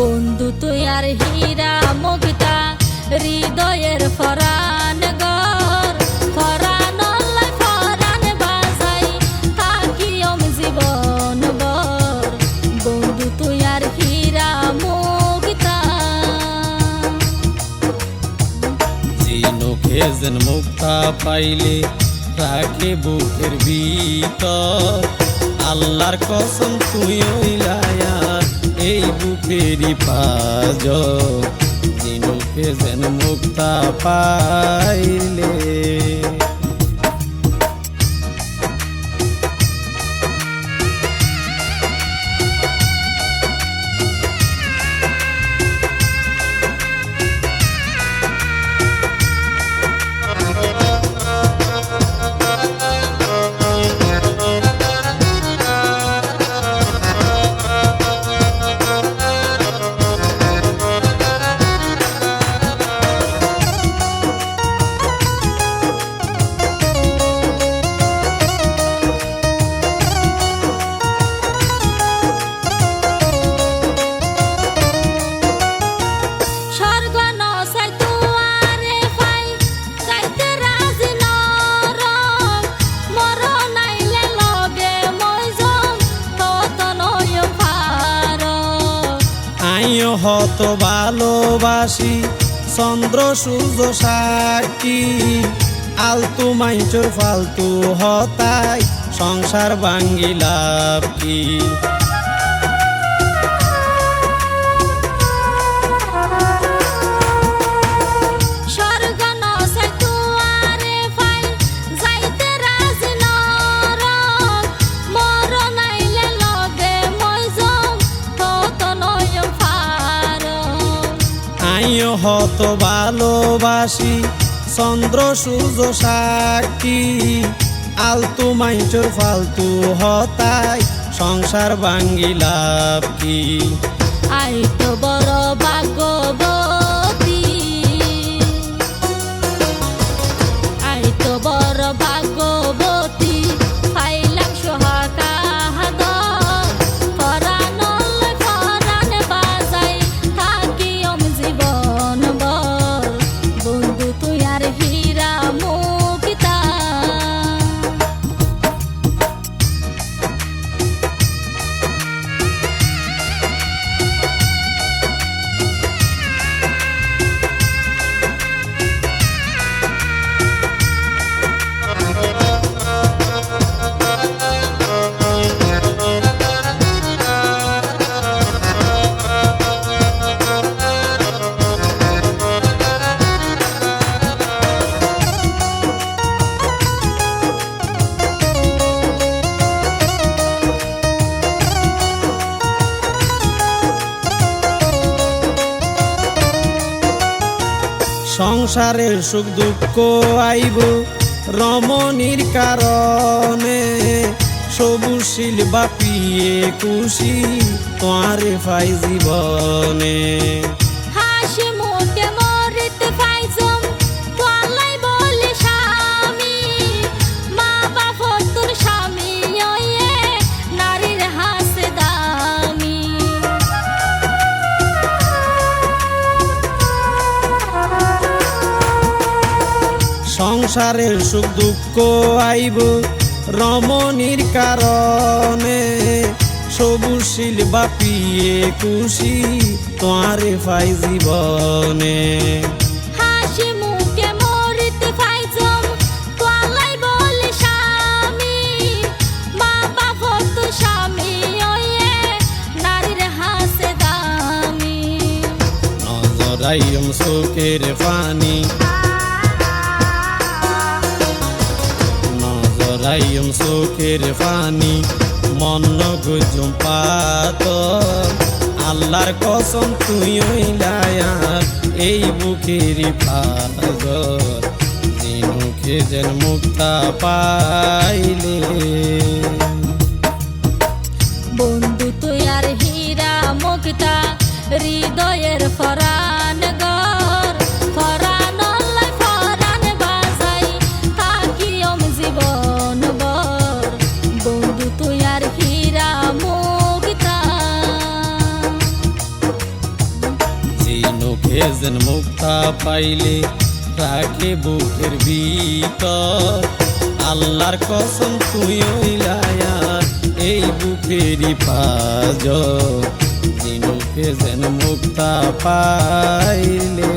বন্ধু তুই আর হীরা মুক্তা হৃদয়ের ফরান গর ফরান অল্লাহ ফরান বাজাই থাকি জীবন বর বন্ধু তুই আর হীরা মুক্তা জিনুকে যেন মুক্তা পাইলে রাখে বুকের ভিতর আল্লাহর কসম তুই হইলায়া এই বুকেরই পাঁজর জিনুকে যেন মুক্তা পাইলে হত ভালোবাসি চন্দ্র সূর্য সাক্ষী আলতু মাইচোর ফালতু হতাই সংসার ভাঙ্গিলাভ কি হত ভালোবাসি চন্দ্র সূর্য সাক্ষী আলতু মাইচোর ফালতু হতাই সংসার ভাঙ্গিলাভ কি আই তো বড় ভাগ্যবতী আই তো বড় ভাগ্যবতী পাইলাম সোহাগ ফরান ফরান বাজাই থাকি জীবন বর বন্ধু তুই আর হীরা মুক্তা সংসারের সুখ দুঃখ আইব রমণীর কারণে সবুশীল বাপিয়ে খুশি তোমারে পাই জীবনে হাসি মুখে মরিতে পাইজম তোলাই বলে স্বামী মা বাপ তোর স্বামী ওয়ে নারীর হাসে দামি সংসারের সুখ দুঃখ আইব রমণীর কারণে সবুশীল বাপিয়ে খুশি তোমারে পাই জীবনে হাসি মুখে মরিতে পাইজম তোলাই বলে স্বামী মা বাপ তোর স্বামী ওয়ে নারীর হাসে দামি নজরাইম চোখের পানি রাইম চোখের পানি মন গুজুম পাত আল্লাহর কসম তুই হইলায়া এই বুকেরই পাঁজর জিনুকে যেন মুক্তা পাইলে বন্ধু তুই আর হীরা মুক্তা হৃদয়ের ফরান গর ফরান অল্লাহ ফরান বাজাই থাকি জীবন বর বন্ধু তুই আর হীরা মুক্তা ঝিনুকে যেন মুক্তা পাইলে রাখে বুকের ভিতর। আল্লাহর কসম তুই হইলায়া এই বুকেরই পাঁজর, ঝিনুকে যেন মুক্তা পাইলে।